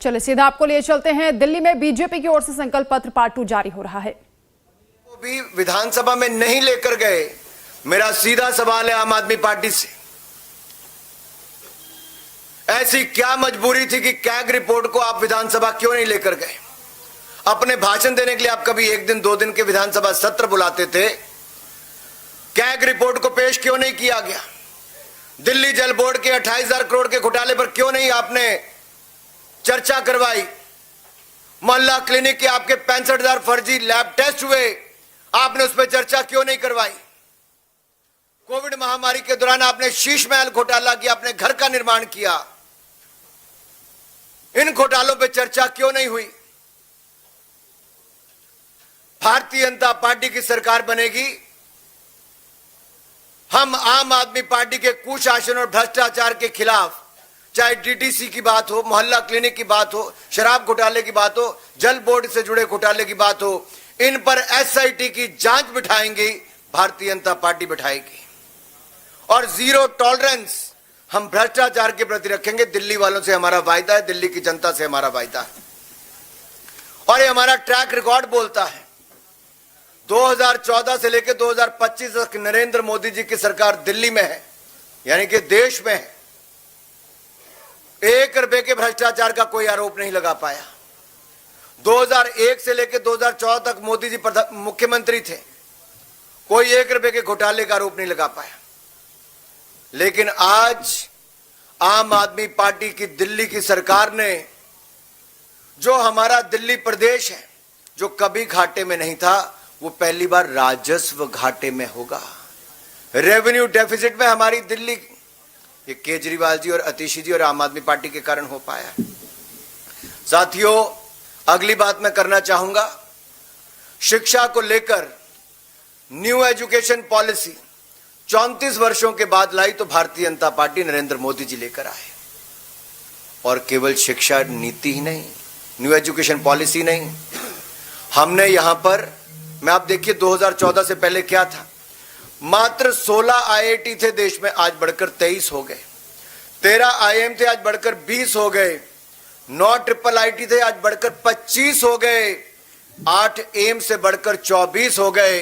चलिए सीधा आपको लिए चलते हैं। दिल्ली में बीजेपी की ओर से संकल्प पत्र पार्ट 2 जारी हो रहा है। वो भी विधानसभा में नहीं लेकर गए। मेरा सीधा सवाल है आम आदमी पार्टी से, ऐसी क्या मजबूरी थी कि कैग रिपोर्ट को आप विधानसभा क्यों नहीं लेकर गए? अपने भाषण देने के लिए आप कभी 1 दिन 2 दिन के विधानसभा सत्र बुलाते थे, कैग रिपोर्ट को पेश क्यों नहीं किया गया? दिल्ली जल बोर्ड के 28,000 करोड़ के घोटाले पर क्यों नहीं आपने चर्चा करवाई? मोहल्ला क्लिनिक के आपके 65,000 फर्जी लैब टेस्ट हुए, आपने उस पर चर्चा क्यों नहीं करवाई? कोविड महामारी के दौरान आपने शीश महल घोटाला किया, आपने घर का निर्माण किया, इन घोटालों पर चर्चा क्यों नहीं हुई? भारतीय जनता पार्टी की सरकार बनेगी, हम आम आदमी पार्टी के कुशासन और भ्रष्टाचार के खिलाफ, चाहे डीटीसी की बात हो, मोहल्ला क्लिनिक की बात हो, शराब घोटाले की बात हो, जल बोर्ड से जुड़े घोटाले की बात हो, इन पर एसआईटी की जांच बिठाएंगी, भारतीय जनता पार्टी बिठाएगी। और जीरो टॉलरेंस हम भ्रष्टाचार के प्रति रखेंगे। दिल्ली वालों से हमारा वायदा है, दिल्ली की जनता से हमारा वायदा है, और ये हमारा ट्रैक रिकॉर्ड बोलता है। 2014 से लेकर 2025 तक नरेंद्र मोदी जी की सरकार दिल्ली में है, यानी कि देश में है, 1 रुपए के भ्रष्टाचार का कोई आरोप नहीं लगा पाया। 2001 से लेकर 2014 तक मोदी जी मुख्यमंत्री थे, कोई 1 रुपए के घोटाले का आरोप नहीं लगा पाया। लेकिन आज आम आदमी पार्टी की दिल्ली की सरकार ने, जो हमारा दिल्ली प्रदेश है, जो कभी घाटे में नहीं था, वो पहली बार राजस्व घाटे में होगा। रेवेन्यू डेफिसिट में हमारी दिल्ली, ये केजरीवाल जी और आतिशी जी और आम आदमी पार्टी के कारण हो पाया। साथियों, अगली बात मैं करना चाहूंगा, शिक्षा को लेकर न्यू एजुकेशन पॉलिसी 34 वर्षों के बाद लाई तो भारतीय जनता पार्टी नरेंद्र मोदी जी लेकर आए। और केवल शिक्षा नीति ही नहीं, न्यू एजुकेशन पॉलिसी नहीं, हमने यहां पर, मैं आप देखिए 2014 से पहले क्या था, मात्र 16 आईआईटी थे देश में, आज बढ़कर 23 हो गए। 13 आईएम थे, आज बढ़कर 20 हो गए। 9 ट्रिपल आईटी थे, आज बढ़कर 25 हो गए। 8 एम्स से बढ़कर 24 हो गए।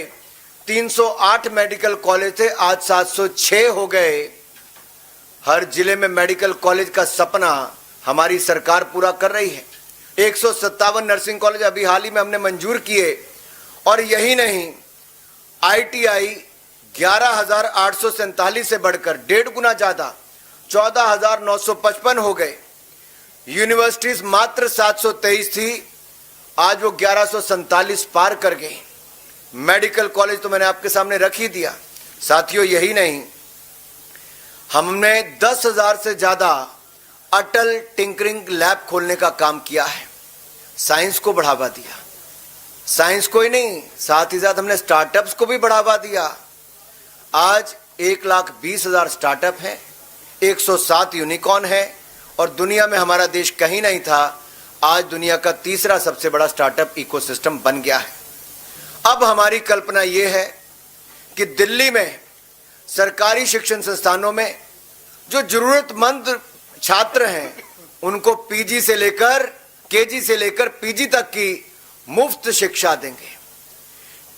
308 मेडिकल कॉलेज थे, आज 706 हो गए। हर जिले में मेडिकल कॉलेज का सपना हमारी सरकार पूरा कर रही है। 157 नर्सिंग कॉलेज अभी हाल ही में हमने मंजूर किए। और यही नहीं, आईटीआई 11,847 से बढ़कर 1.5 गुना ज्यादा 14,955 हो गए। यूनिवर्सिटीज मात्र 723 थी, आज वो 1147 पार कर गई। मेडिकल कॉलेज तो मैंने आपके सामने रख ही दिया। साथियों, यही नहीं, हमने 10,000 से ज्यादा अटल टिंकरिंग लैब खोलने का काम किया है। साइंस को बढ़ावा दिया, साइंस को ही नहीं, साथ ही साथ हमने स्टार्टअप्स को भी बढ़ावा दिया। आज 1,20,000 स्टार्टअप हैं, 107 यूनिकॉर्न है, और दुनिया में हमारा देश कहीं नहीं था, आज दुनिया का तीसरा सबसे बड़ा स्टार्टअप इकोसिस्टम बन गया है। अब हमारी कल्पना यह है कि दिल्ली में सरकारी शिक्षण संस्थानों में जो जरूरतमंद छात्र हैं, उनको केजी से लेकर पीजी तक की मुफ्त शिक्षा देंगे।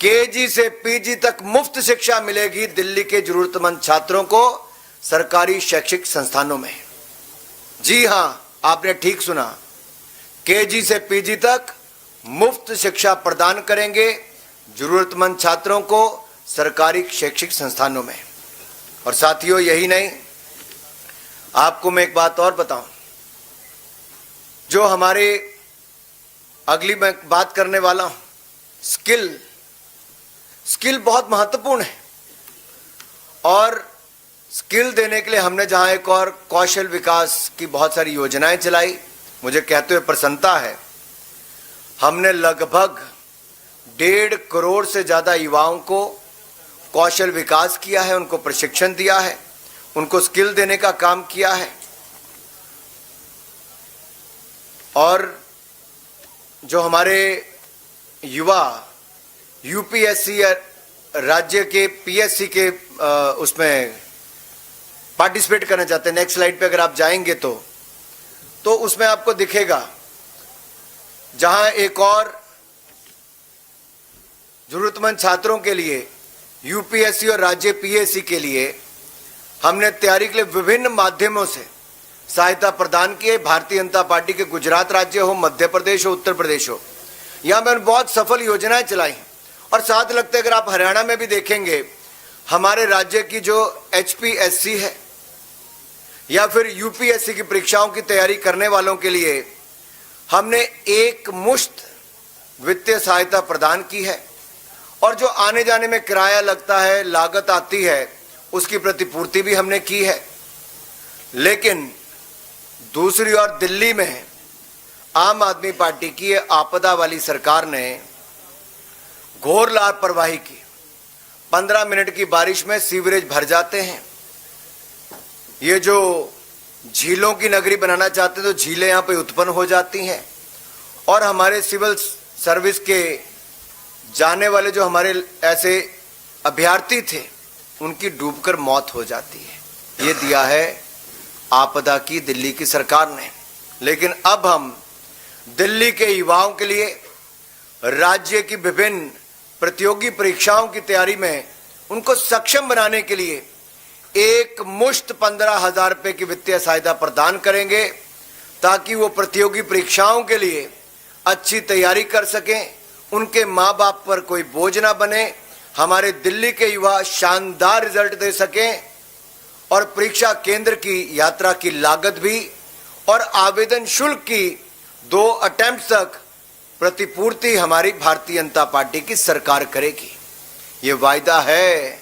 केजी से पीजी तक मुफ्त शिक्षा मिलेगी दिल्ली के जरूरतमंद छात्रों को सरकारी शैक्षिक संस्थानों में। जी हां, आपने ठीक सुना, केजी से पीजी तक मुफ्त शिक्षा प्रदान करेंगे जरूरतमंद छात्रों को सरकारी शैक्षिक संस्थानों में। और साथियों, यही नहीं, आपको मैं एक बात और बताऊं, जो हमारे अगली मैं बात करने वाला हूं, स्किल बहुत महत्वपूर्ण है। और स्किल देने के लिए हमने जहां एक और कौशल विकास की बहुत सारी योजनाएं चलाई, मुझे कहते हुए प्रसन्नता है, हमने लगभग 1.5 करोड़ से ज्यादा युवाओं को कौशल विकास किया है, उनको प्रशिक्षण दिया है, उनको स्किल देने का काम किया है। और जो हमारे युवा यूपीएससी या राज्य के पीएससी के उसमें पार्टिसिपेट करना चाहते हैं, नेक्स्ट स्लाइड पे अगर आप जाएंगे तो उसमें आपको दिखेगा जहां एक और जरूरतमंद छात्रों के लिए यूपीएससी और राज्य पीएससी के लिए हमने तैयारी के लिए विभिन्न माध्यमों से सहायता प्रदान की है। भारतीय जनता पार्टी के गुजरात राज्य हो, मध्य प्रदेश हो, उत्तर प्रदेश हो, यहां मैंने बहुत सफल योजनाएं चलाई हैं। और साथ लगता है अगर आप हरियाणा में भी देखेंगे, हमारे राज्य की जो एचपीएससी है या फिर यूपीएससी की परीक्षाओं की तैयारी करने वालों के लिए हमने एक मुश्त वित्तीय सहायता प्रदान की है। और जो आने जाने में किराया लगता है, लागत आती है, उसकी प्रतिपूर्ति भी हमने की है। लेकिन दूसरी ओर दिल्ली में आम आदमी पार्टी की आपदा वाली सरकार ने घोर लापरवाही की। 15 मिनट की बारिश में सीवरेज भर जाते हैं। ये जो झीलों की नगरी बनाना चाहते तो झीलें यहां पे उत्पन्न हो जाती हैं और हमारे सिविल सर्विस के जाने वाले जो हमारे ऐसे अभ्यर्थी थे उनकी डूबकर मौत हो जाती है। ये दिया है आपदा की दिल्ली की सरकार ने। लेकिन अब हम दिल्ली के युवाओं के लिए राज्य की विभिन्न प्रतियोगी परीक्षाओं की तैयारी में उनको सक्षम बनाने के लिए एक मुश्त 15,000 रुपए की वित्तीय सहायता प्रदान करेंगे ताकि वो प्रतियोगी परीक्षाओं के लिए अच्छी तैयारी कर सकें, उनके माँ बाप पर कोई बोझ ना बने, हमारे दिल्ली के युवा शानदार रिजल्ट दे सकें और परीक्षा केंद्र की यात्रा की लागत भी और आवेदन शुल्क की 2 अटेम्प्ट तक प्रतिपूर्ति हमारी भारतीय जनता पार्टी की सरकार करेगी। ये वायदा है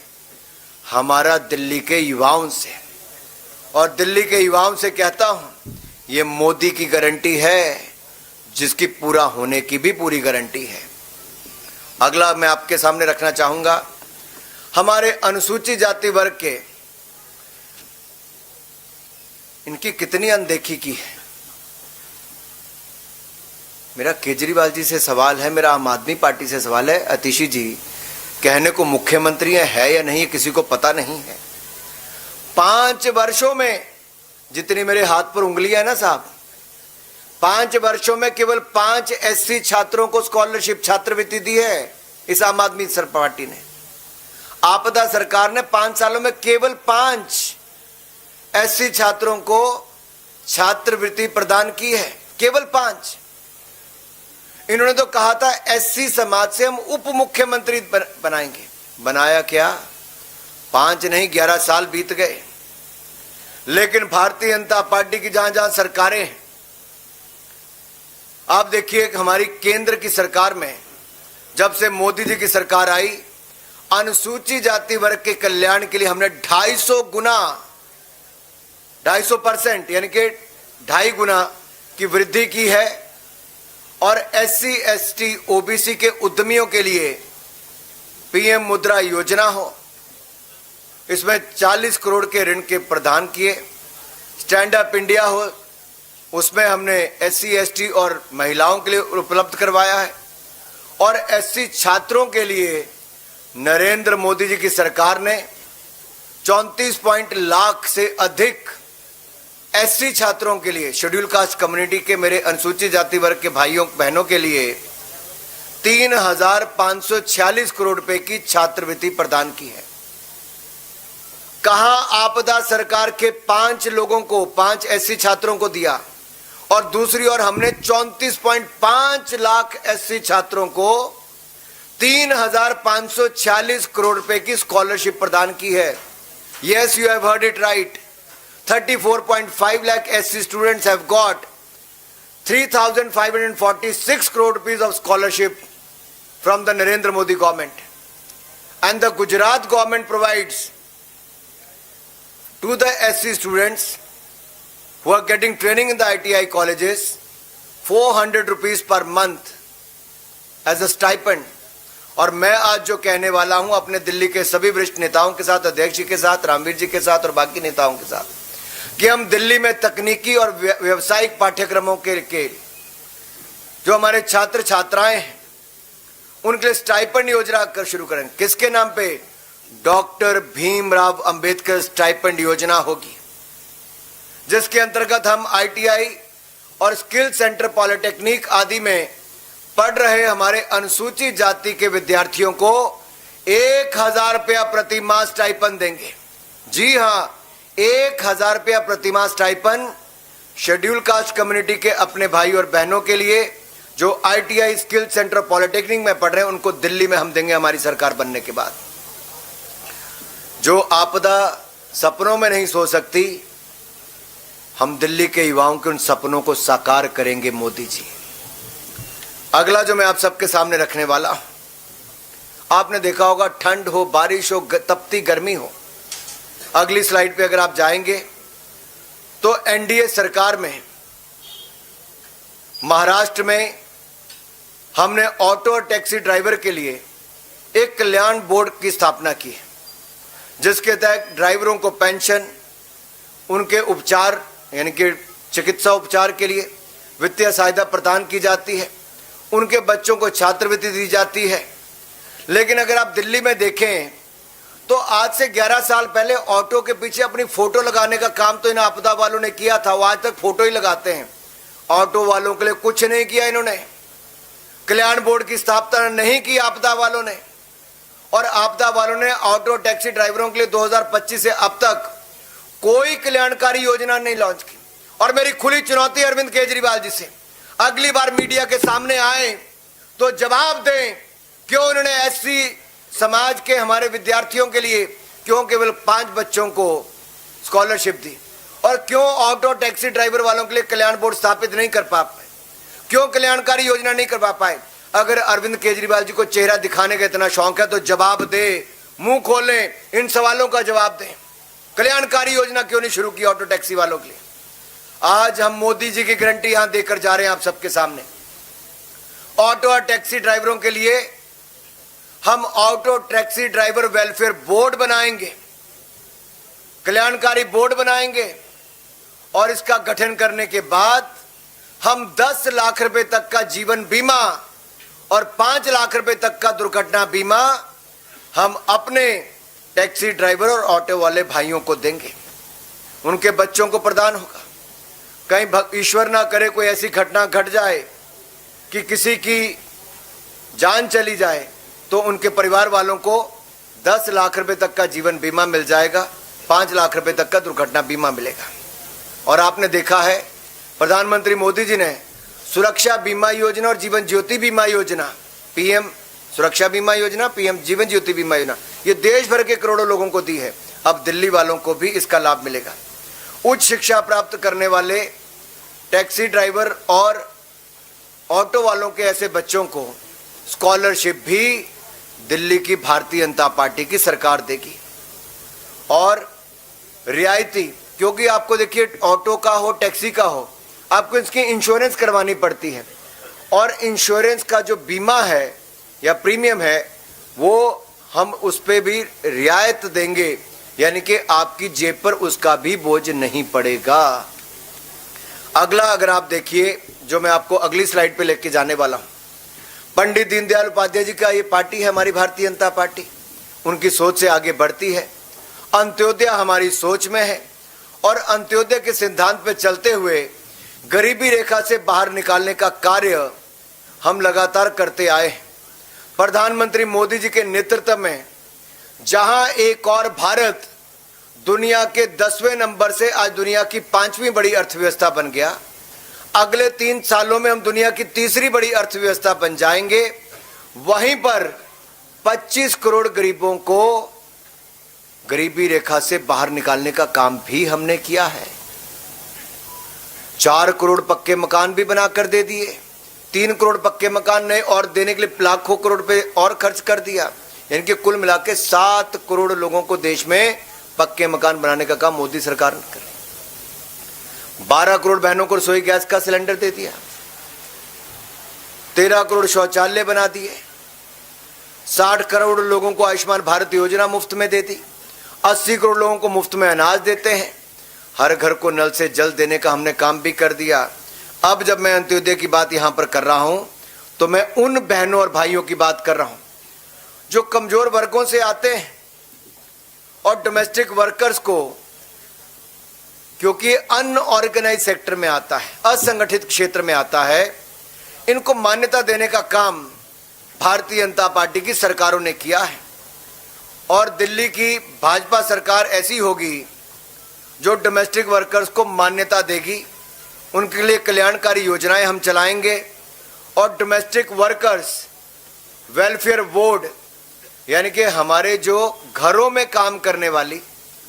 हमारा दिल्ली के युवाओं से। और दिल्ली के युवाओं से कहता हूं, ये मोदी की गारंटी है जिसकी पूरा होने की भी पूरी गारंटी है। अगला मैं आपके सामने रखना चाहूंगा, हमारे अनुसूचित जाति वर्ग के इनकी कितनी अनदेखी की है। मेरा केजरीवाल जी से सवाल है, मेरा आम आदमी पार्टी से सवाल है। अतिशी जी कहने को मुख्यमंत्री है या नहीं किसी को पता नहीं है। 5 वर्षों में जितनी मेरे हाथ पर उंगलियां है ना साहब, 5 वर्षों में केवल 5 एससी छात्रों को स्कॉलरशिप छात्रवृत्ति दी है इस आम आदमी पार्टी ने। आपदा सरकार ने 5 सालों में केवल 5 एससी छात्रों को छात्रवृत्ति प्रदान की है, केवल 5। इन्होंने तो कहा था एससी समाज से हम उप मुख्यमंत्री बनाएंगे। बनाया क्या? 5 नहीं 11 साल बीत गए। लेकिन भारतीय जनता पार्टी की जहां जहां सरकारें हैं, आप देखिए हमारी केंद्र की सरकार में जब से मोदी जी की सरकार आई, अनुसूचित जाति वर्ग के कल्याण के लिए हमने 250 गुना 250% यानी कि 2.5 गुना की वृद्धि की है। और एससी एसटी ओबीसी के उद्यमियों के लिए पीएम मुद्रा योजना हो, इसमें 40 करोड़ के ऋण के प्रदान किए। स्टैंड अप इंडिया हो, उसमें हमने एससी एसटी और महिलाओं के लिए उपलब्ध करवाया है। और एससी छात्रों के लिए नरेंद्र मोदी जी की सरकार ने 34 लाख से अधिक एससी छात्रों के लिए, शेड्यूल कास्ट कम्युनिटी के मेरे अनुसूचित जाति वर्ग के भाइयों बहनों के लिए 3,546 करोड़ रुपए की छात्रवृत्ति प्रदान की है। कहां आपदा सरकार के 5 लोगों को, 5 एससी छात्रों को दिया और दूसरी ओर हमने 34.5 लाख एससी छात्रों को 3,546 करोड़ रुपए की स्कॉलरशिप प्रदान की है। Yes, you have heard it right. 34.5 lakh SC students have got 3,546 crore rupees of scholarship from the Narendra Modi government. And the Gujarat government provides to the SC students who are getting training in the ITI colleges 400 rupees per month as a stipend. और मैं आज जो कहने वाला हूं अपने दिल्ली के सभी वरिष्ठ नेताओं के साथ, अध्यक्ष जी के साथ, रामवीर जी के साथ और बाकी नेताओं के साथ, कि हम दिल्ली में तकनीकी और व्यावसायिक पाठ्यक्रमों के जो हमारे छात्र छात्राएं हैं उनके लिए स्टाइपेंड योजना कर शुरू करेंगे। किसके नाम पे? डॉक्टर भीमराव अंबेडकर स्टाइपेंड योजना होगी, जिसके अंतर्गत हम ITI और स्किल सेंटर पॉलिटेक्निक आदि में पढ़ रहे हमारे अनुसूचित जाति के विद्यार्थियों को 1,000 रुपया प्रति माह स्टाइपन देंगे। जी हां, 1,000 रुपया प्रति माह स्टाइपन शेड्यूल कास्ट कम्युनिटी के अपने भाई और बहनों के लिए जो ITI स्किल सेंटर पॉलिटेक्निक में पढ़ रहे हैं, उनको दिल्ली में हम देंगे हमारी सरकार बनने के बाद। जो आपदा सपनों में नहीं सो सकती, हम दिल्ली के युवाओं के उन सपनों को साकार करेंगे मोदी जी। अगला जो मैं आप सबके सामने रखने वाला हूं, आपने देखा होगा, ठंड हो, बारिश हो, तपती गर्मी हो, अगली स्लाइड पे अगर आप जाएंगे तो NDA सरकार में महाराष्ट्र में हमने ऑटो और टैक्सी ड्राइवर के लिए एक कल्याण बोर्ड की स्थापना की है, जिसके तहत ड्राइवरों को पेंशन, उनके उपचार यानी कि चिकित्सा उपचार के लिए वित्तीय सहायता प्रदान की जाती है, उनके बच्चों को छात्रवृत्ति दी जाती है। लेकिन अगर आप दिल्ली में देखें तो आज से 11 साल पहले ऑटो के पीछे अपनी फोटो लगाने का काम तो इन आपदा वालों ने किया था, वो आज तक फोटो ही लगाते हैं। ऑटो वालों के लिए कुछ नहीं किया इन्होंने, कल्याण बोर्ड की स्थापना नहीं की आपदा वालों ने, और आपदा वालों ने ऑटो टैक्सी ड्राइवरों के लिए 2025 से अब तक कोई कल्याणकारी योजना नहीं लॉन्च की। और मेरी खुली चुनौती अरविंद केजरीवाल जी से, अगली बार मीडिया के सामने आए तो जवाब दें, क्यों उन्होंने SC समाज के हमारे विद्यार्थियों के लिए क्यों केवल 5 बच्चों को स्कॉलरशिप दी, और क्यों ऑटो टैक्सी ड्राइवर वालों के लिए कल्याण बोर्ड स्थापित नहीं कर पा पाए, क्यों कल्याणकारी योजना नहीं करवा पाए। अगर अरविंद केजरीवाल जी को चेहरा दिखाने का इतना शौक है तो जवाब दे, मुंह खोलें, इन सवालों का जवाब दें। कल्याणकारी योजना क्यों नहीं शुरू की ऑटो टैक्सी वालों के लिए? आज हम मोदी जी की गारंटी यहां देकर जा रहे हैं आप सबके सामने। ऑटो और टैक्सी ड्राइवरों के लिए हम auto taxi driver welfare board बनाएंगे, कल्याणकारी बोर्ड बनाएंगे, और इसका गठन करने के बाद हम 10 लाख रुपए तक का जीवन बीमा और 5 लाख रुपए तक का दुर्घटना बीमा हम अपने टैक्सी ड्राइवर और ऑटो वाले भाइयों को देंगे, उनके बच्चों को प्रदान होगा। कहीं ईश्वर ना करे कोई ऐसी घटना घट जाए कि किसी की जान चली जाए, तो उनके परिवार वालों को 10 लाख रुपए तक का जीवन बीमा मिल जाएगा, 5 लाख रुपए तक का दुर्घटना बीमा मिलेगा। और आपने देखा है प्रधानमंत्री मोदी जी ने सुरक्षा बीमा योजना और जीवन ज्योति बीमा योजना, PM सुरक्षा बीमा योजना, PM जीवन ज्योति बीमा योजना, ये देश भर के करोड़ों लोगों को दी है। अब दिल्ली वालों को भी इसका लाभ मिलेगा। उच्च शिक्षा प्राप्त करने वाले टैक्सी ड्राइवर और ऑटो वालों के ऐसे बच्चों को स्कॉलरशिप भी दिल्ली की भारतीय जनता पार्टी की सरकार देगी, और रियायती, क्योंकि आपको देखिए ऑटो का हो टैक्सी का हो, आपको इसकी इंश्योरेंस करवानी पड़ती है, और इंश्योरेंस का जो बीमा है या प्रीमियम है वो हम उस पे भी रियायत देंगे, यानी कि आपकी जेब पर उसका भी बोझ नहीं पड़ेगा। अगला अगर आप देखिए, जो मैं आपको अगली स्लाइड पे लेके जाने वाला हूं, पंडित दीनदयाल उपाध्याय जी का ये पार्टी है हमारी भारतीय जनता पार्टी, उनकी सोच से आगे बढ़ती है। अंत्योदय हमारी सोच में है, और अंत्योदय के सिद्धांत पे चलते हुए गरीबी रेखा से बाहर निकालने का कार्य हम लगातार करते आए हैं। प्रधानमंत्री मोदी जी के नेतृत्व में जहां एक और भारत दुनिया के 10वें नंबर से आज दुनिया की 5वीं बड़ी अर्थव्यवस्था बन गया, अगले 3 सालों में हम दुनिया की 3री बड़ी अर्थव्यवस्था बन जाएंगे। वहीं पर 25 करोड़ गरीबों को गरीबी रेखा से बाहर निकालने का काम भी हमने किया है। 4 करोड़ पक्के मकान भी बनाकर दे दिए, 3 करोड़ पक्के मकान नए और देने के लिए लाखों करोड़ रुपए और खर्च कर दिया, यानी कि कुल मिला के 7 करोड़ लोगों को देश में पक्के मकान बनाने का काम मोदी सरकार ने कर। 12 करोड़ बहनों को रसोई गैस का सिलेंडर दे दिया, 13 करोड़ शौचालय बना दिए, 60 करोड़ लोगों को आयुष्मान भारत योजना मुफ्त में दे दी, 80 करोड़ लोगों को मुफ्त में अनाज देते हैं, हर घर को नल से जल देने का हमने काम भी कर दिया। अब जब मैं अंत्योदय की बात यहां पर कर रहा हूं तो मैं उन बहनों और भाइयों की बात कर रहा हूं जो कमजोर वर्गों से आते हैं और डोमेस्टिक वर्कर्स को, क्योंकि अनऑर्गेनाइज सेक्टर में आता है, असंगठित क्षेत्र में आता है, इनको मान्यता देने का काम भारतीय जनता पार्टी की सरकारों ने किया है। और दिल्ली की भाजपा सरकार ऐसी होगी जो डोमेस्टिक वर्कर्स को मान्यता देगी, उनके लिए कल्याणकारी योजनाएं हम चलाएंगे। और डोमेस्टिक वर्कर्स वेलफेयर बोर्ड, यानी कि हमारे जो घरों में काम करने वाली,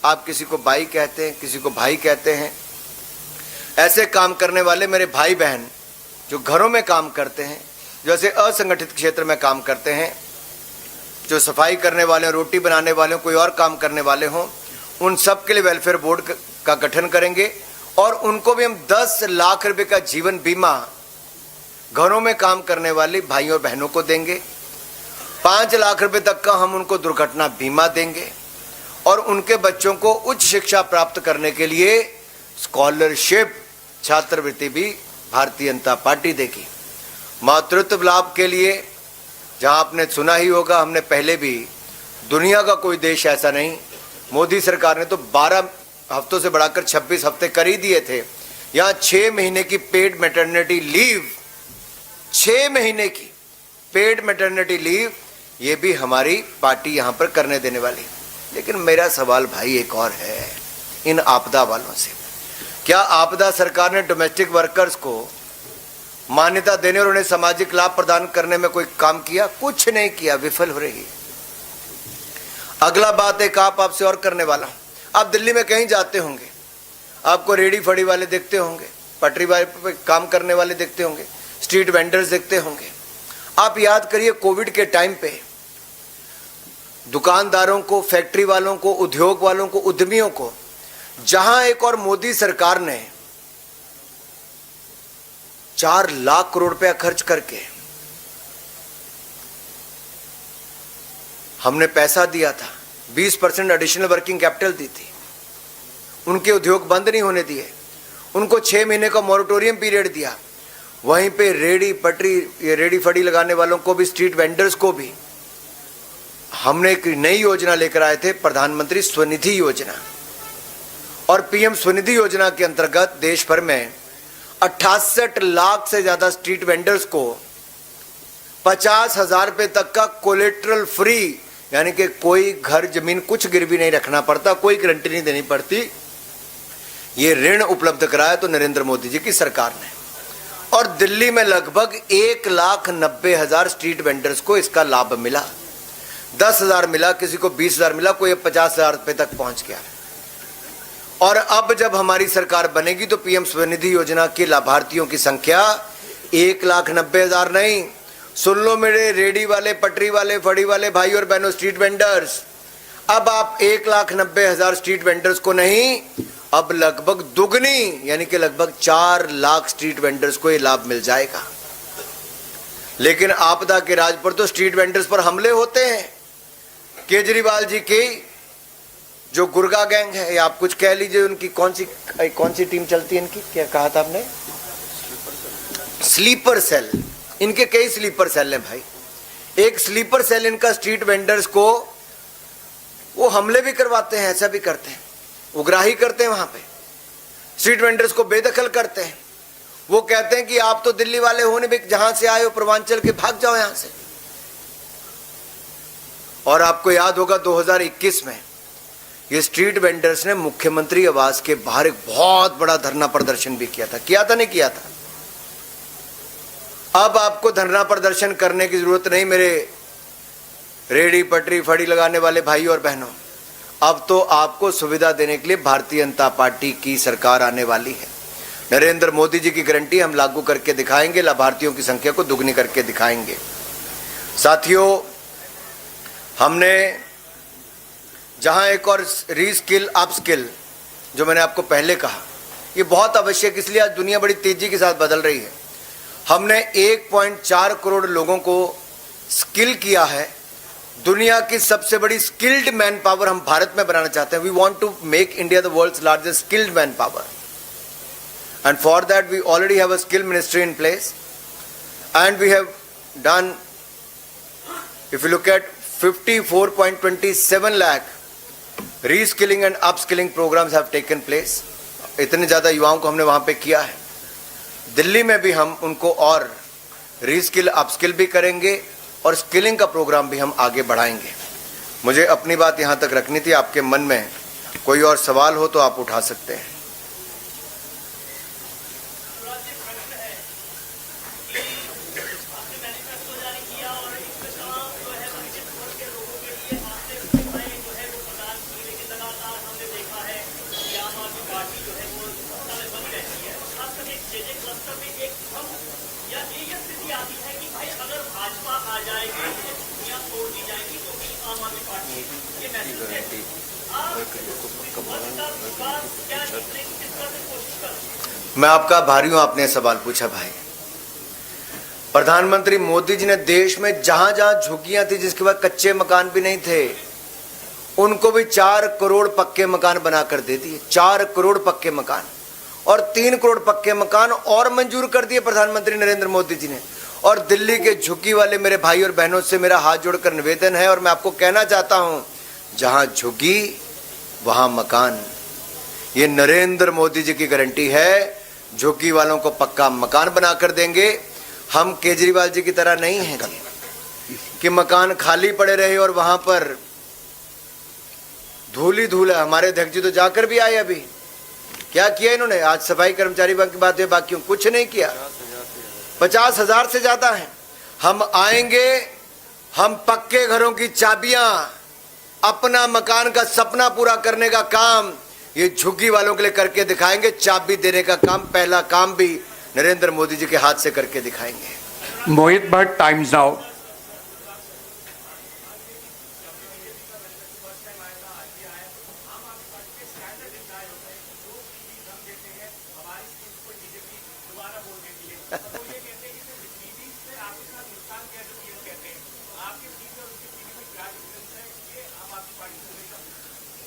आप किसी को बाई कहते हैं, किसी को भाई कहते हैं, ऐसे काम करने वाले मेरे भाई बहन जो घरों में काम करते हैं, जैसे असंगठित क्षेत्र में काम करते हैं, जो सफाई करने वाले, रोटी बनाने वाले, कोई और काम करने वाले हों, उन सब के लिए वेलफेयर बोर्ड का गठन करेंगे। और उनको भी हम 10 लाख रुपए का जीवन बीमा घरों में काम करने वाली भाइयों और बहनों को देंगे। 5 लाख रुपए तक का हम उनको दुर्घटना बीमा देंगे। और उनके बच्चों को उच्च शिक्षा प्राप्त करने के लिए स्कॉलरशिप, छात्रवृत्ति भी भारतीय जनता पार्टी देगी। मातृत्व लाभ के लिए, जहां आपने सुना ही होगा, हमने पहले भी, दुनिया का कोई देश ऐसा नहीं, मोदी सरकार ने तो 12 हफ्तों से बढ़ाकर 26 हफ्ते कर ही दिए थे। यहाँ 6 महीने की पेड मैटरनिटी लीव, 6 महीने की पेड मैटरनिटी लीव, ये भी हमारी पार्टी यहाँ पर करने देने वाली। लेकिन मेरा सवाल भाई एक और है इन आपदा वालों से, क्या आपदा सरकार ने डोमेस्टिक वर्कर्स को मान्यता देने और उन्हें सामाजिक लाभ प्रदान करने में कोई काम किया? कुछ नहीं किया, विफल हो रही। अगला बात एक आपसे और करने वाला हूं। आप दिल्ली में कहीं जाते होंगे, आपको रेडी फड़ी वाले देखते होंगे, पटरी वाले पे काम करने वाले देखते होंगे, स्ट्रीट वेंडर्स देखते होंगे। आप याद करिए कोविड के टाइम पे दुकानदारों को, फैक्ट्री वालों को, उद्योग वालों को, उद्यमियों को, जहां एक और मोदी सरकार ने 4 लाख करोड़ रुपया खर्च करके हमने पैसा दिया था, 20% एडिशनल वर्किंग कैपिटल दी थी, उनके उद्योग बंद नहीं होने दिए, उनको 6 महीने का मॉरिटोरियम पीरियड दिया। वहीं पे रेडी पटरी, ये रेडी फड़ी लगाने वालों को भी, स्ट्रीट वेंडर्स को भी हमने एक नई योजना लेकर आए थे, प्रधानमंत्री स्वनिधि योजना। और पीएम स्वनिधि योजना के अंतर्गत देश भर में 68 लाख से ज्यादा स्ट्रीट वेंडर्स को 50,000 रुपए तक का कोलेट्रल फ्री, यानी कि कोई घर जमीन कुछ गिरवी नहीं रखना पड़ता, कोई गारंटी नहीं देनी पड़ती, ये ऋण उपलब्ध कराया तो नरेंद्र मोदी जी की सरकार ने। और दिल्ली में लगभग 1,90,000 स्ट्रीट वेंडर्स को इसका लाभ मिला। 10,000 मिला, किसी को 20,000 मिला, कोई 50,000 रुपए तक पहुंच गया। और अब जब हमारी सरकार बनेगी तो पीएम स्वनिधि योजना के लाभार्थियों की संख्या 1,90,000 नहीं, सुन लो मेरे रेडी वाले, पटरी वाले, फड़ी वाले भाई और बहनों, स्ट्रीट वेंडर्स, अब आप 1,90,000 स्ट्रीट वेंडर्स को नहीं, अब लगभग दुगनी, यानी कि लगभग 4 लाख स्ट्रीट वेंडर्स को ये लाभ मिल जाएगा। लेकिन आपदा के राज पर तो स्ट्रीट वेंडर्स पर हमले होते हैं। केजरीवाल जी की जो गुर्गा गैंग है, या आप कुछ कह लीजिए, उनकी कौन सी टीम चलती है इनकी, क्या कहा था आपने? Sleeper cell. इनके कई स्लीपर सेल हैं भाई। एक स्लीपर सेल इनका स्ट्रीट वेंडर्स को वो हमले भी करवाते हैं, ऐसा भी करते हैं, उग्राही करते हैं, वहां पे स्ट्रीट वेंडर्स को बेदखल करते हैं। वो कहते हैं कि आप तो दिल्ली वाले हो नहीं, जहां से आए हो पूर्वांचल के, भाग जाओ यहां से। और आपको याद होगा 2021 में ये स्ट्रीट वेंडर्स ने मुख्यमंत्री आवास के बाहर एक बहुत बड़ा धरना प्रदर्शन भी किया था, नहीं किया था? अब आपको धरना प्रदर्शन करने की जरूरत नहीं मेरे रेडी पटरी फड़ी लगाने वाले भाई और बहनों। अब तो आपको सुविधा देने के लिए भारतीय जनता पार्टी की सरकार आने वाली है। नरेंद्र मोदी जी की गारंटी हम लागू करके दिखाएंगे, लाभार्थियों की संख्या को दुगनी करके दिखाएंगे। साथियों, हमने जहां एक और रीस्किल अपस्किल, जो मैंने आपको पहले कहा, ये बहुत आवश्यक, इसलिए आज दुनिया बड़ी तेजी के साथ बदल रही है। हमने 1.4 करोड़ लोगों को स्किल किया है। दुनिया की सबसे बड़ी स्किल्ड मैन पावर हम भारत में बनाना चाहते हैं। We want to make India the world's largest skilled man power, and for that we already have a skill ministry in place, and we have done, if you look at 54.27 lakh reskilling and upskilling programs have taken place. इतने ज्यादा युवाओं को हमने वहां पे किया है। दिल्ली में भी हम उनको और रीस्किल अपस्किल भी करेंगे और स्किलिंग का प्रोग्राम भी हम आगे बढ़ाएंगे। मुझे अपनी बात यहाँ तक रखनी थी। आपके मन में कोई और सवाल हो तो आप उठा सकते हैं। मैं आपका आभारी हूं, आपने सवाल पूछा भाई। प्रधानमंत्री मोदी जी ने देश में जहां जहां झुग्गियां थी, जिसके बाद कच्चे मकान भी नहीं थे, उनको भी 4 करोड़ पक्के मकान बनाकर दे दिए। 4 करोड़ पक्के मकान और 3 करोड़ पक्के मकान और मंजूर कर दिए प्रधानमंत्री नरेंद्र मोदी जी ने। और दिल्ली के झुग्गी वाले मेरे भाई और बहनों से मेरा हाथ जोड़कर निवेदन है, और मैं आपको कहना चाहता हूं, जहां झुग्गी वहां मकान। ये नरेंद्र मोदी जी की गारंटी है। झुग्गी वालों को पक्का मकान बनाकर देंगे। हम केजरीवाल जी की तरह नहीं हैं कि मकान खाली पड़े रहे और वहां पर धूल ही धूल है। हमारे अध्यक्ष जी तो जाकर भी आए। अभी क्या किया इन्होंने? आज सफाई कर्मचारी की बात है, बाकी कुछ नहीं किया। 50,000 से ज्यादा है। हम आएंगे, हम पक्के घरों की चाबियां, अपना मकान का सपना पूरा करने का काम ये झुग्गी वालों के लिए करके दिखाएंगे। चाबी देने का काम, पहला काम भी नरेंद्र मोदी जी के हाथ से करके दिखाएंगे। मोहित भट्ट, टाइम्स नाउ।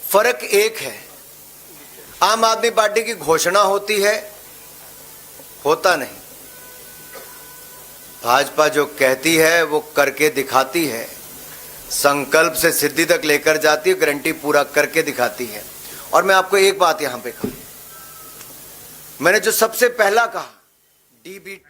फर्क एक है, आम आदमी पार्टी की घोषणा होती है, होता नहीं। भाजपा जो कहती है वो करके दिखाती है, संकल्प से सिद्धि तक लेकर जाती है, गारंटी पूरा करके दिखाती है। और मैं आपको एक बात यहां पे कहा, मैंने जो सबसे पहला कहा, डीबी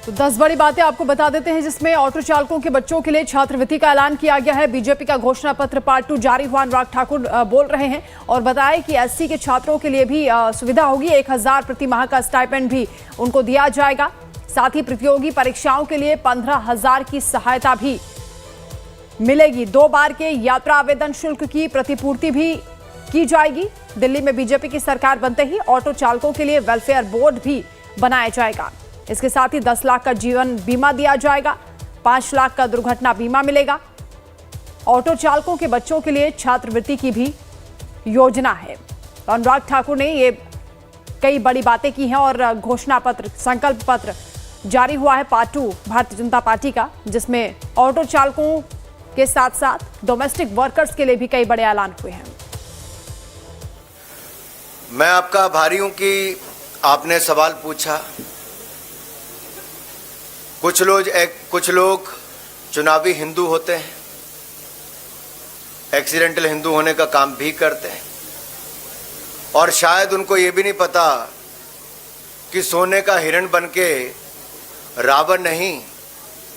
तो 10 बड़ी बातें आपको बता देते हैं, जिसमें ऑटो चालकों के बच्चों के लिए छात्रवृत्ति का ऐलान किया गया है। बीजेपी का घोषणा पत्र पार्ट 2 जारी हुआ। अनुराग ठाकुर बोल रहे हैं और बताएं कि एससी के छात्रों के लिए भी सुविधा होगी। 1,000 प्रति माह का स्टाइपेंड भी उनको दिया जाएगा। साथ ही प्रतियोगी परीक्षाओं के लिए 15,000 की सहायता भी मिलेगी। 2 बार के यात्रा आवेदन शुल्क की प्रतिपूर्ति भी की जाएगी। दिल्ली में बीजेपी की सरकार बनते ही ऑटो चालकों के लिए वेलफेयर बोर्ड भी बनाया जाएगा। इसके साथ ही 10 लाख का जीवन बीमा दिया जाएगा, 5 लाख का दुर्घटना बीमा मिलेगा। ऑटो चालकों के बच्चों के लिए छात्रवृत्ति की भी योजना है। अनुराग ठाकुर ने ये कई बड़ी बातें की हैं और घोषणा पत्र, संकल्प पत्र जारी हुआ है पार्ट 2 भारतीय जनता पार्टी का, जिसमें ऑटो चालकों के साथ साथ डोमेस्टिक वर्कर्स के लिए भी कई बड़े ऐलान हुए हैं। मैं आपका आभारी हूं कि आपने सवाल पूछा। कुछ लोग चुनावी हिंदू होते हैं, एक्सीडेंटल हिंदू होने का काम भी करते हैं, और शायद उनको ये भी नहीं पता कि सोने का हिरण बनके रावण नहीं,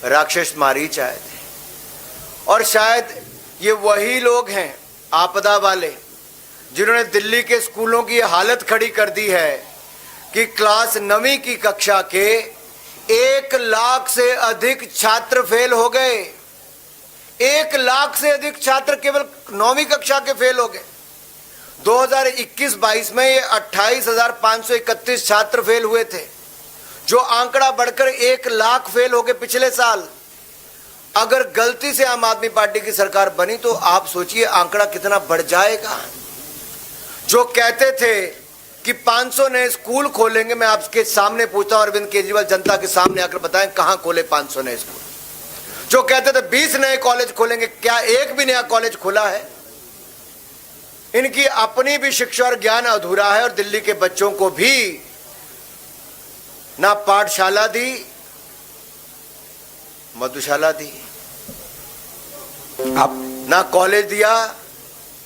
राक्षस मारीच आए थे। और शायद ये वही लोग हैं, आपदा वाले, जिन्होंने दिल्ली के स्कूलों की हालत खड़ी कर दी है कि क्लास 9वीं की कक्षा के 1 लाख से अधिक छात्र फेल हो गए। 1 लाख से अधिक छात्र केवल 9वीं कक्षा के फेल हो गए। 2021-22 में ये 28,531 छात्र फेल हुए थे, जो आंकड़ा बढ़कर 1 लाख फेल हो गए पिछले साल। अगर गलती से आम आदमी पार्टी की सरकार बनी तो आप सोचिए आंकड़ा कितना बढ़ जाएगा। जो कहते थे कि 500 नए स्कूल खोलेंगे, मैं आपके सामने पूछता हूं, अरविंद केजरीवाल जनता के सामने आकर बताएं कहां खोले 500 नए स्कूल। जो कहते थे 20 नए कॉलेज खोलेंगे, क्या एक भी नया कॉलेज खुला है? इनकी अपनी भी शिक्षा और ज्ञान अधूरा है, और दिल्ली के बच्चों को भी ना पाठशाला दी, मधुशाला दी, आप ना कॉलेज दिया,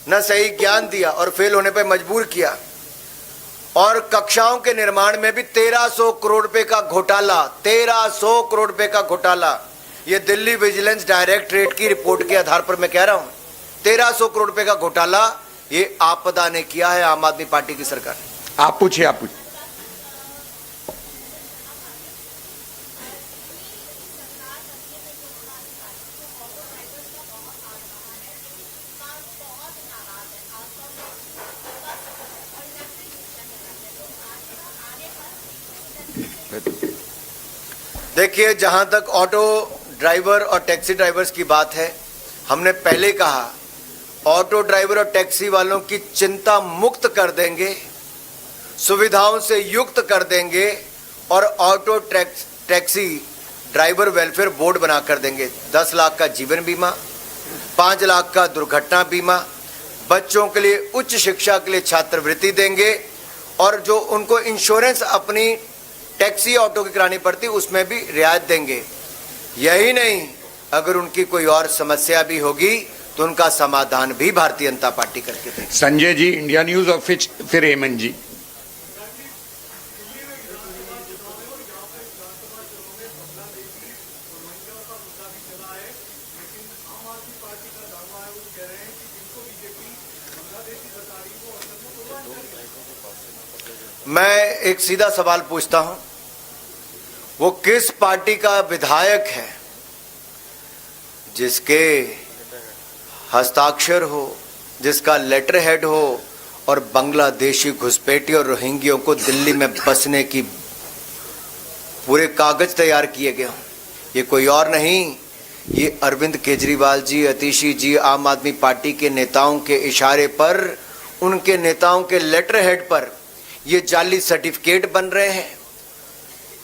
ना सही ज्ञान दिया, और फेल होने पे मजबूर किया। और कक्षाओं के निर्माण में भी 1300 करोड़ रुपए का घोटाला, 1300 करोड़ रुपए का घोटाला। ये दिल्ली विजिलेंस डायरेक्टरेट की रिपोर्ट के आधार पर मैं कह रहा हूं, 1300 करोड़ रुपए का घोटाला ये आपदा ने किया है, आम आदमी पार्टी की सरकार ने। आप पूछिए, आप पूछिए। देखिए, जहां तक ऑटो ड्राइवर और टैक्सी ड्राइवर्स की बात है, हमने पहले कहा ऑटो ड्राइवर और टैक्सी वालों की चिंता मुक्त कर देंगे, सुविधाओं से युक्त कर देंगे और auto taxi driver welfare board बना कर देंगे। 10 लाख का जीवन बीमा, 5 लाख का दुर्घटना बीमा, बच्चों के लिए उच्च शिक्षा के लिए छात्रवृत्ति देंगे और जो उनको इंश्योरेंस अपनी टैक्सी ऑटो की करानी पड़ती उसमें भी रियायत देंगे। यही नहीं, अगर उनकी कोई और समस्या भी होगी तो उनका समाधान भी भारतीय जनता पार्टी करके देगी। संजय जी, इंडिया न्यूज और फिर हेमंत जी। मैं एक सीधा सवाल पूछता हूं, वो किस पार्टी का विधायक है जिसके हस्ताक्षर हो, जिसका लेटर हेड हो और बांग्लादेशी घुसपैठी और रोहिंग्यों को दिल्ली में बसने की पूरे कागज तैयार किए गए हों? ये कोई और नहीं, ये अरविंद केजरीवाल जी, अतिशी जी, आम आदमी पार्टी के नेताओं के इशारे पर, उनके नेताओं के लेटर हेड पर ये जाली सर्टिफिकेट बन रहे हैं,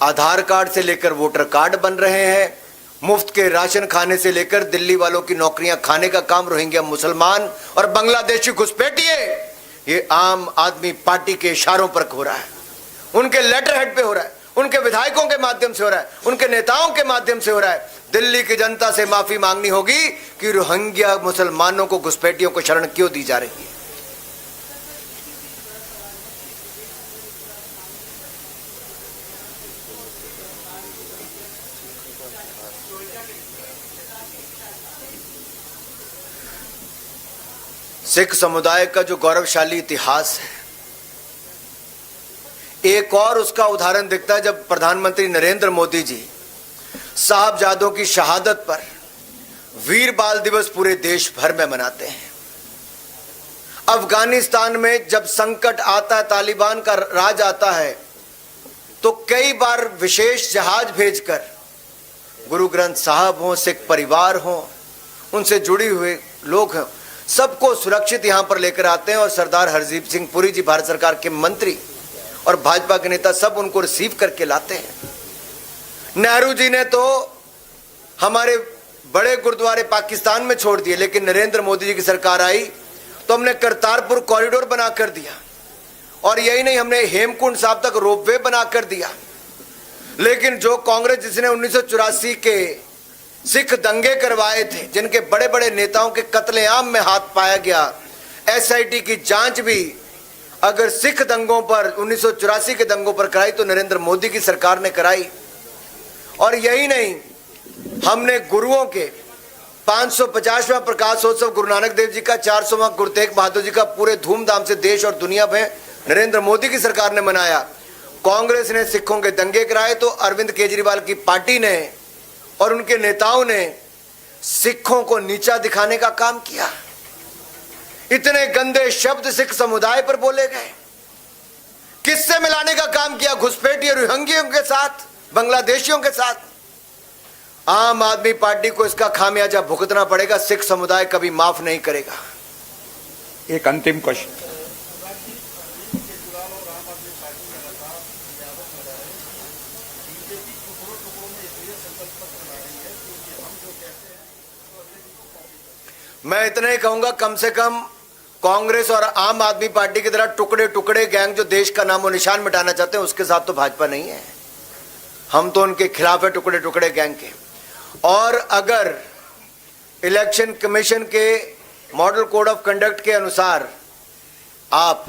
आधार कार्ड से लेकर वोटर कार्ड बन रहे हैं, मुफ्त के राशन खाने से लेकर दिल्ली वालों की नौकरियां खाने का काम रोहिंग्या मुसलमान और बांग्लादेशी घुसपैठिए, ये आम आदमी पार्टी के इशारों पर हो रहा है, उनके लेटर हेड पे हो रहा है, उनके विधायकों के माध्यम से हो रहा है, उनके नेताओं के माध्यम से हो रहा है। दिल्ली की जनता से माफी मांगनी होगी कि रोहिंग्या मुसलमानों को, घुसपैठियों को शरण क्यों दी जा रही है। सिख समुदाय का जो गौरवशाली इतिहास है, एक और उसका उदाहरण दिखता है जब प्रधानमंत्री नरेंद्र मोदी जी साहबजादों की शहादत पर वीर बाल दिवस पूरे देश भर में मनाते हैं। अफगानिस्तान में जब संकट आता है, तालिबान का राज आता है, तो कई बार विशेष जहाज भेजकर गुरु ग्रंथ साहब हों, सिख परिवार हों, उनसे जुड़े हुए लोग हों, सबको सुरक्षित यहां पर लेकर आते हैं और सरदार हरदीप सिंह पुरी जी, भारत सरकार के मंत्री और भाजपा के नेता, सब उनको रिसीव करके लाते हैं। नेहरू जी ने तो हमारे बड़े गुरुद्वारे पाकिस्तान में छोड़ दिए, लेकिन नरेंद्र मोदी जी की सरकार आई तो हमने करतारपुर कॉरिडोर बना कर दिया, और यही नहीं, हमने हेमकुंड साहब तक रोपवे बना कर दिया। लेकिन जो कांग्रेस जिसने 1984 के सिख दंगे करवाए थे, जिनके बड़े बड़े नेताओं के कत्लेआम में हाथ पाया गया, एसआईटी की जांच भी अगर सिख दंगों पर, 1984 के दंगों पर कराई तो नरेंद्र मोदी की सरकार ने कराई। और यही नहीं, हमने गुरुओं के 550वां प्रकाशोत्सव गुरु नानक देव जी का, 400वां गुरु तेग बहादुर जी का पूरे धूमधाम से देश और दुनिया में नरेंद्र मोदी की सरकार ने मनाया। कांग्रेस ने सिखों के दंगे कराए तो अरविंद केजरीवाल की पार्टी ने और उनके नेताओं ने सिखों को नीचा दिखाने का काम किया। इतने गंदे शब्द सिख समुदाय पर बोले गए, किससे मिलाने का काम किया? घुसपैठी और रोहिंग्यों के साथ, बांग्लादेशियों के साथ। आम आदमी पार्टी को इसका खामियाजा भुगतना पड़ेगा, सिख समुदाय कभी माफ नहीं करेगा। एक अंतिम क्वेश्चन। मैं इतना ही कहूंगा, कम से कम कांग्रेस और आम आदमी पार्टी की तरह टुकड़े टुकड़े गैंग जो देश का नामो निशान मिटाना चाहते हैं, उसके साथ तो भाजपा नहीं है। हम तो उनके खिलाफ है, टुकड़े टुकड़े गैंग के। और अगर इलेक्शन कमीशन के मॉडल कोड ऑफ कंडक्ट के अनुसार आप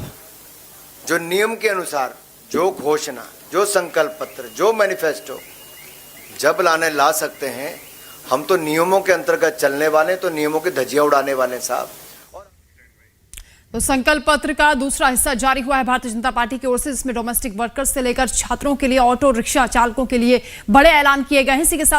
जो नियम के अनुसार जो घोषणा, जो संकल्प पत्र, जो मैनिफेस्टो जब ला सकते हैं, हम तो नियमों के अंतर्गत चलने वाले, तो नियमों की धज्जियां उड़ाने वाले साहब। तो संकल्प पत्र का दूसरा हिस्सा जारी हुआ है भारतीय जनता पार्टी की ओर से, जिसमें डोमेस्टिक वर्कर्स से लेकर छात्रों के लिए, ऑटो रिक्शा चालकों के लिए बड़े ऐलान किए गए हैं। इसी के साथ